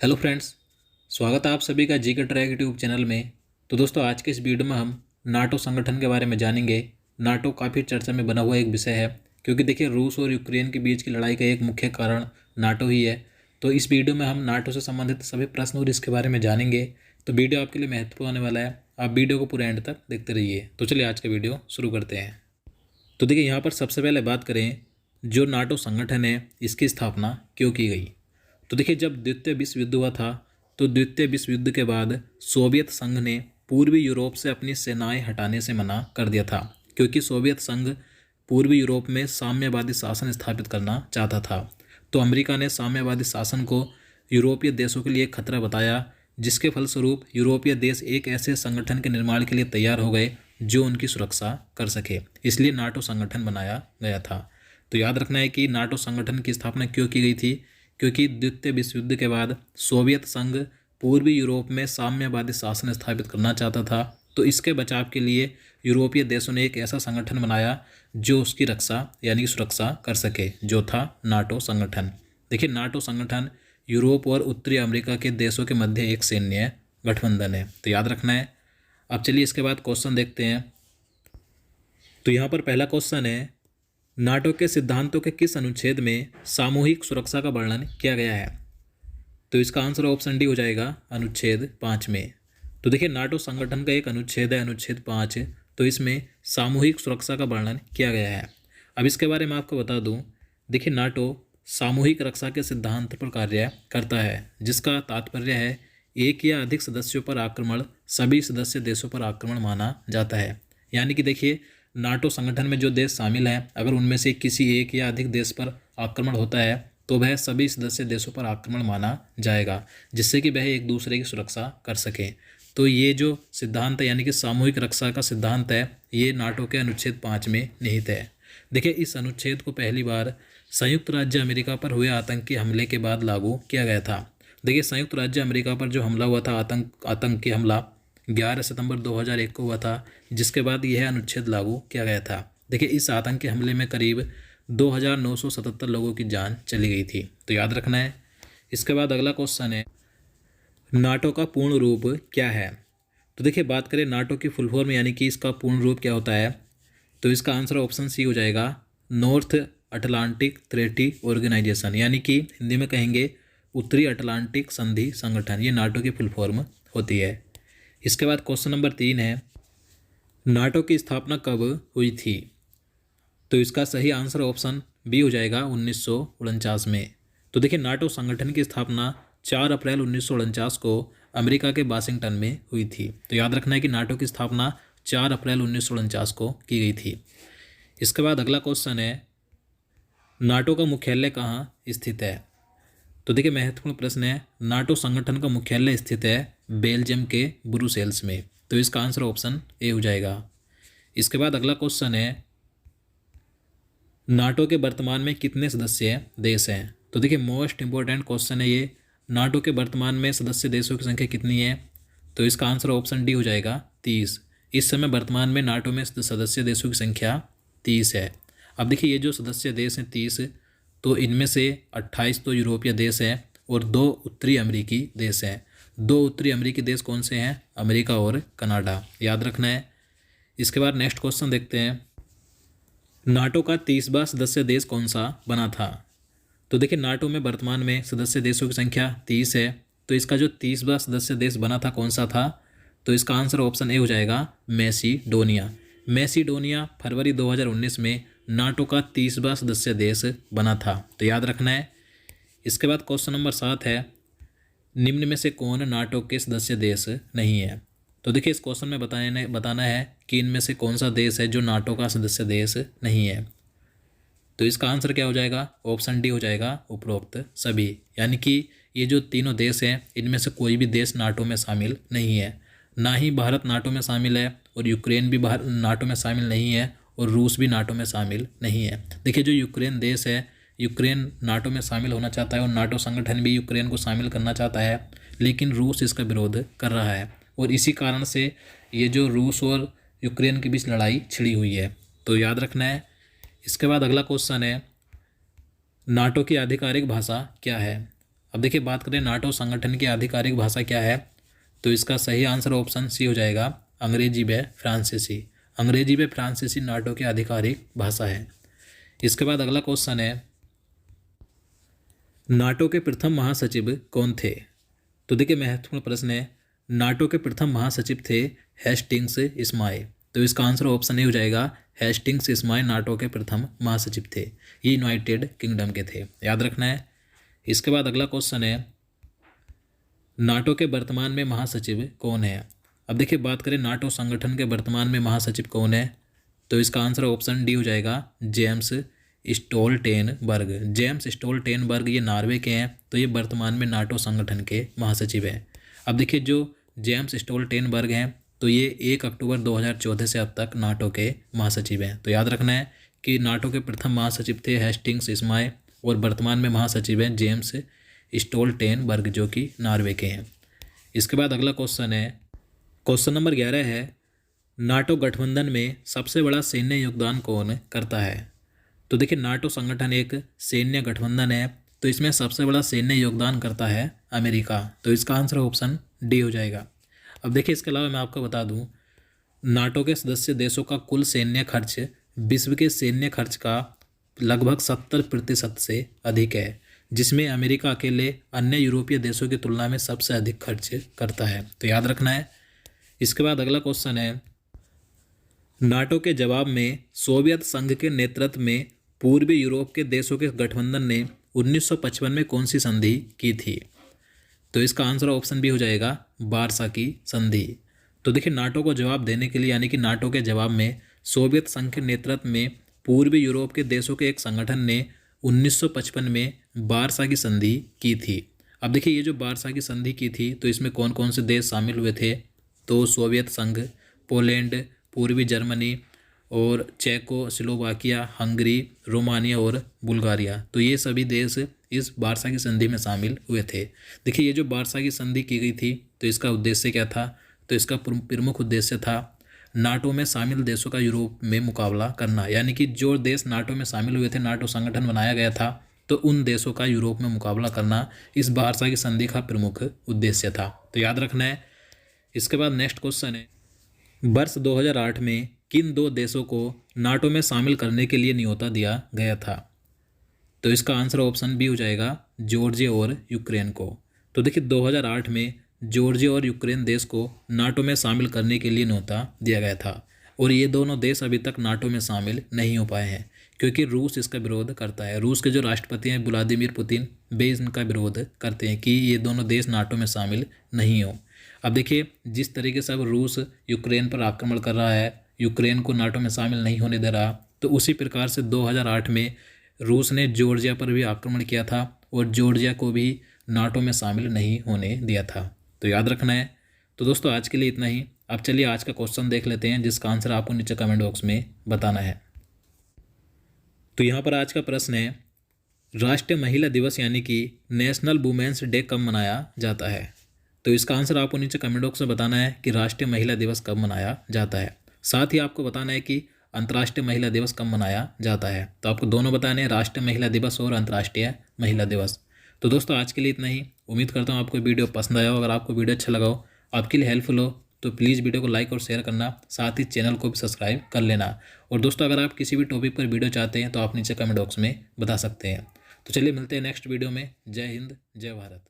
Hello friends. स्वागत है आप सभी का जी के ट्रैक यूट्यूब चैनल में। तो दोस्तों, आज के इस वीडियो में हम नाटो संगठन के बारे में जानेंगे। नाटो काफ़ी चर्चा में बना हुआ एक विषय है, क्योंकि देखिए रूस और यूक्रेन के बीच की लड़ाई का एक मुख्य कारण नाटो ही है। तो इस वीडियो में हम नाटो से संबंधित सभी प्रश्न और इसके बारे में जानेंगे। तो वीडियो आपके लिए महत्वपूर्ण होने वाला है, आप वीडियो को पूरे एंड तक देखते रहिए। तो चलिए आज का वीडियो शुरू करते हैं। तो देखिए, यहाँ पर सबसे पहले बात करें, जो नाटो संगठन है इसकी स्थापना क्यों की गई। तो देखिए, जब द्वितीय विश्व युद्ध हुआ था, तो द्वितीय विश्व युद्ध के बाद सोवियत संघ ने पूर्वी यूरोप से अपनी सेनाएं हटाने से मना कर दिया था, क्योंकि सोवियत संघ पूर्वी यूरोप में साम्यवादी शासन स्थापित करना चाहता था। तो अमेरिका ने साम्यवादी शासन को यूरोपीय देशों के लिए खतरा बताया, जिसके फलस्वरूप यूरोपीय देश एक ऐसे संगठन के निर्माण के लिए तैयार हो गए जो उनकी सुरक्षा कर सके। इसलिए नाटो संगठन बनाया गया था। तो याद रखना है कि नाटो संगठन की स्थापना क्यों की गई थी, क्योंकि द्वितीय विश्व युद्ध के बाद सोवियत संघ पूर्वी यूरोप में साम्यवादी शासन स्थापित करना चाहता था। तो इसके बचाव के लिए यूरोपीय देशों ने एक ऐसा संगठन बनाया जो उसकी रक्षा यानी सुरक्षा कर सके, जो था नाटो संगठन। देखिए, नाटो संगठन यूरोप और उत्तरी अमेरिका के देशों के मध्य एक सैन्य गठबंधन है। तो याद रखना है। अब चलिए इसके बाद क्वेश्चन देखते हैं। तो यहाँ पर पहला क्वेश्चन है, नाटो के सिद्धांतों के किस अनुच्छेद में सामूहिक सुरक्षा का वर्णन किया गया है। तो इसका आंसर ऑप्शन डी हो जाएगा, अनुच्छेद 5 में। तो देखिए, नाटो संगठन का एक अनुच्छेद है, अनुच्छेद 5। तो इसमें सामूहिक सुरक्षा का वर्णन किया गया है। अब इसके बारे में आपको बता दूं, देखिए नाटो सामूहिक रक्षा के सिद्धांत पर कार्य करता है, जिसका तात्पर्य है एक या अधिक सदस्यों पर आक्रमण सभी सदस्य देशों पर आक्रमण माना जाता है। यानी कि देखिए, नाटो संगठन में जो देश शामिल हैं, अगर उनमें से किसी एक या अधिक देश पर आक्रमण होता है तो वह सभी सदस्य देशों पर आक्रमण माना जाएगा, जिससे कि वह एक दूसरे की सुरक्षा कर सकें। तो ये जो सिद्धांत है यानी कि सामूहिक रक्षा का सिद्धांत है, ये नाटो के अनुच्छेद 5 में निहित है। देखिए, इस अनुच्छेद को पहली बार संयुक्त राज्य अमेरिका पर हुए आतंकी हमले के बाद लागू किया गया था। देखिए, संयुक्त राज्य अमेरिका पर जो हमला हुआ था, आतंकी हमला 11 सितंबर 2001 को हुआ था, जिसके बाद यह अनुच्छेद लागू किया गया था। देखिए, इस आतंकी हमले में करीब 2977 लोगों की जान चली गई थी। तो याद रखना है। इसके बाद अगला क्वेश्चन है, नाटो का पूर्ण रूप क्या है। तो देखिए, बात करें नाटो की फुल फॉर्म यानी कि इसका पूर्ण रूप क्या होता है, तो इसका आंसर ऑप्शन सी हो जाएगा, नॉर्थ अटलांटिक ट्रेटी ऑर्गेनाइजेशन, यानी कि हिंदी में कहेंगे उत्तरी अटलांटिक संधि संगठन। ये नाटो की फुल फॉर्म होती है। इसके बाद क्वेश्चन नंबर 3 है, नाटो की स्थापना कब हुई थी। तो इसका सही आंसर ऑप्शन बी हो जाएगा, 1949 में। तो देखिए, नाटो संगठन की स्थापना 4 अप्रैल 1949 को अमेरिका के वाशिंगटन में हुई थी। तो याद रखना है कि नाटो की स्थापना 4 अप्रैल 1949 को की गई थी। इसके बाद अगला क्वेश्चन है, नाटो का मुख्यालय कहाँ स्थित है। तो देखिए, महत्वपूर्ण प्रश्न है। नाटो संगठन का मुख्यालय स्थित है बेल्जियम के ब्रुसेल्स में। तो इसका आंसर ऑप्शन ए हो जाएगा। इसके बाद अगला क्वेश्चन है, नाटो के वर्तमान में कितने सदस्य देश हैं। तो देखिए, मोस्ट इंपॉर्टेंट क्वेश्चन है ये, नाटो के वर्तमान में सदस्य देशों की संख्या कितनी है। तो इसका आंसर ऑप्शन डी हो जाएगा, 30। इस समय वर्तमान में नाटो में सदस्य देशों की संख्या 30 है। अब देखिए, ये जो सदस्य देश हैं 30, तो इनमें से 28 तो यूरोपीय देश हैं और 2 उत्तरी अमेरिकी देश हैं। 2 उत्तरी अमेरिकी देश कौन से हैं, अमेरिका और कनाडा। याद रखना है। इसके बाद नेक्स्ट क्वेश्चन देखते हैं, नाटो का 30वां सदस्य देश कौन सा बना था। तो देखिए, नाटो में वर्तमान में सदस्य देशों की संख्या 30 है। तो इसका जो 30वां सदस्य देश बना था कौन सा था। तो इसका आंसर ऑप्शन ए हो जाएगा, मैसीडोनिया। मैसीडोनिया फरवरी 2019 में नाटो का 30वां सदस्य देश बना था। तो याद रखना है। इसके बाद क्वेश्चन नंबर 7 है, निम्न में से कौन नाटो के सदस्य देश नहीं है। तो देखिए, इस क्वेश्चन में बताना है कि इनमें से कौन सा देश है जो नाटो का सदस्य देश नहीं है। तो इसका आंसर क्या हो जाएगा, ऑप्शन डी हो जाएगा, उपरोक्त सभी। यानी कि ये जो तीनों देश हैं, इनमें से कोई भी देश नाटो में शामिल नहीं है। ना ही भारत नाटो में शामिल है, और यूक्रेन भी नाटो में शामिल नहीं है, और रूस भी नाटो में शामिल नहीं है। देखिए, जो यूक्रेन देश है, यूक्रेन नाटो में शामिल होना चाहता है और नाटो संगठन भी यूक्रेन को शामिल करना चाहता है, लेकिन रूस इसका विरोध कर रहा है, और इसी कारण से ये जो रूस और यूक्रेन के बीच लड़ाई छिड़ी हुई है। तो याद रखना है। इसके बाद अगला क्वेश्चन है, नाटो की आधिकारिक भाषा क्या है। अब देखिए बात करें नाटो संगठन की आधिकारिक भाषा क्या है, तो इसका सही आंसर ऑप्शन सी हो जाएगा, अंग्रेजी व फ्रांसीसी। अंग्रेजी व फ्रांसीसी नाटो की आधिकारिक भाषा है। इसके बाद अगला क्वेश्चन है, नाटो के प्रथम महासचिव कौन थे? तो देखिए महत्वपूर्ण प्रश्न है। नाटो के प्रथम महासचिव थे हेस्टिंग्स इस्माइल। तो इसका आंसर ऑप्शन ए हो जाएगा, हेस्टिंग्स इस्माइल नाटो के प्रथम महासचिव थे। ये यूनाइटेड किंगडम के थे, याद रखना है। इसके बाद अगला क्वेश्चन है, नाटो के वर्तमान में महासचिव कौन है? अब देखिए बात करें नाटो संगठन के वर्तमान में महासचिव कौन है, तो इसका आंसर ऑप्शन डी हो जाएगा, जेम्स स्टोल्टेनबर्ग। जेम्स स्टोल्टेनबर्ग ये नॉर्वे के हैं, तो ये वर्तमान में नाटो संगठन के महासचिव हैं। अब देखिए जो जेम्स स्टोल्टेनबर्ग हैं, तो ये 1 अक्टूबर 2014 से अब तक नाटो के महासचिव हैं। तो याद रखना है कि नाटो के प्रथम महासचिव थे हेस्टिंग्स इस्माइल और वर्तमान में महासचिव हैं जेम्स स्टोल्टेनबर्ग जो कि नॉर्वे के हैं। इसके बाद अगला क्वेश्चन है, क्वेश्चन नंबर 11 है, नाटो गठबंधन में सबसे बड़ा सैन्य योगदान कौन करता है? तो देखिए नाटो संगठन एक सैन्य गठबंधन है, तो इसमें सबसे बड़ा सैन्य योगदान करता है अमेरिका। तो इसका आंसर ऑप्शन डी हो जाएगा। अब देखिए इसके अलावा मैं आपको बता दूं, नाटो के सदस्य देशों का कुल सैन्य खर्च विश्व के सैन्य खर्च का लगभग 70% से अधिक है, जिसमें अमेरिका अकेले अन्य यूरोपीय देशों की तुलना में सबसे अधिक खर्च करता है। तो याद रखना है। इसके बाद अगला क्वेश्चन है, नाटो के जवाब में सोवियत संघ के नेतृत्व में पूर्वी यूरोप के देशों के गठबंधन ने 1955 में कौन सी संधि की थी? तो इसका आंसर ऑप्शन बी हो जाएगा, वारसा की संधि। तो देखिए नाटो को जवाब देने के लिए, यानी कि नाटो के जवाब में सोवियत संघ के नेतृत्व में पूर्वी यूरोप के देशों के एक संगठन ने 1955 में वारसा की संधि की थी। अब देखिए ये जो वारसा की संधि की थी, तो इसमें कौन कौन से देश शामिल हुए थे? तो सोवियत संघ, पोलैंड, पूर्वी जर्मनी और चेकोस्लोवाकिया, हंगरी, रोमानिया और बुल्गारिया। तो ये सभी देश इस वारसा की संधि में शामिल हुए थे। देखिए ये जो वारसा की संधि की गई थी, तो इसका उद्देश्य क्या था? तो इसका प्रमुख उद्देश्य था नाटो में शामिल देशों का यूरोप में मुकाबला करना, यानी कि जो देश नाटो में शामिल हुए थे, नाटो संगठन बनाया गया था, तो उन देशों का यूरोप में मुकाबला करना इस वारसा की संधि का प्रमुख उद्देश्य था। तो याद रखना है। इसके बाद नेक्स्ट क्वेश्चन है, वर्ष 2008 में किन 2 देशों को नाटो में शामिल करने के लिए न्योता दिया गया था? तो इसका आंसर ऑप्शन बी हो जाएगा, जॉर्जिया और यूक्रेन को। तो देखिए 2008 में जॉर्जिया और यूक्रेन देश को नाटो में शामिल करने के लिए न्योता दिया गया था, और ये दोनों देश अभी तक नाटो में शामिल नहीं हो पाए हैं, क्योंकि रूस इसका विरोध करता है। रूस के जो राष्ट्रपति हैं व्लादिमीर पुतिन, वे इनका विरोध करते हैं कि ये दोनों देश नाटो में शामिल नहीं हो। अब देखिए जिस तरीके से अब रूस यूक्रेन पर आक्रमण कर रहा है, यूक्रेन को नाटो में शामिल नहीं होने दे रहा, तो उसी प्रकार से 2008 में रूस ने जॉर्जिया पर भी आक्रमण किया था और जॉर्जिया को भी नाटो में शामिल नहीं होने दिया था। तो याद रखना है। तो दोस्तों आज के लिए इतना ही। अब चलिए आज का क्वेश्चन देख लेते हैं, जिसका आंसर आपको नीचे कमेंट बॉक्स में बताना है। तो यहाँ पर आज का प्रश्न है, राष्ट्रीय महिला दिवस यानी कि नेशनल वुमेन्स डे कब मनाया जाता है? तो इसका आंसर आपको नीचे कमेंट बॉक्स में बताना है कि राष्ट्रीय महिला दिवस कब मनाया जाता है। साथ ही आपको बताना है कि अंतर्राष्ट्रीय महिला दिवस कब मनाया जाता है। तो आपको दोनों बताने हैं, राष्ट्रीय महिला दिवस और अंतर्राष्ट्रीय महिला दिवस। तो दोस्तों आज के लिए इतना ही। उम्मीद करता हूँ आपको वीडियो पसंद आया हो। अगर आपको वीडियो अच्छा लगा हो, आपके लिए हेल्पफुल हो, तो प्लीज़ वीडियो को लाइक और शेयर करना, साथ ही चैनल को भी सब्सक्राइब कर लेना। और दोस्तों अगर आप किसी भी टॉपिक पर वीडियो चाहते हैं तो आप नीचे कमेंट बॉक्स में बता सकते हैं। तो चलिए मिलते हैं नेक्स्ट वीडियो में। जय हिंद, जय भारत।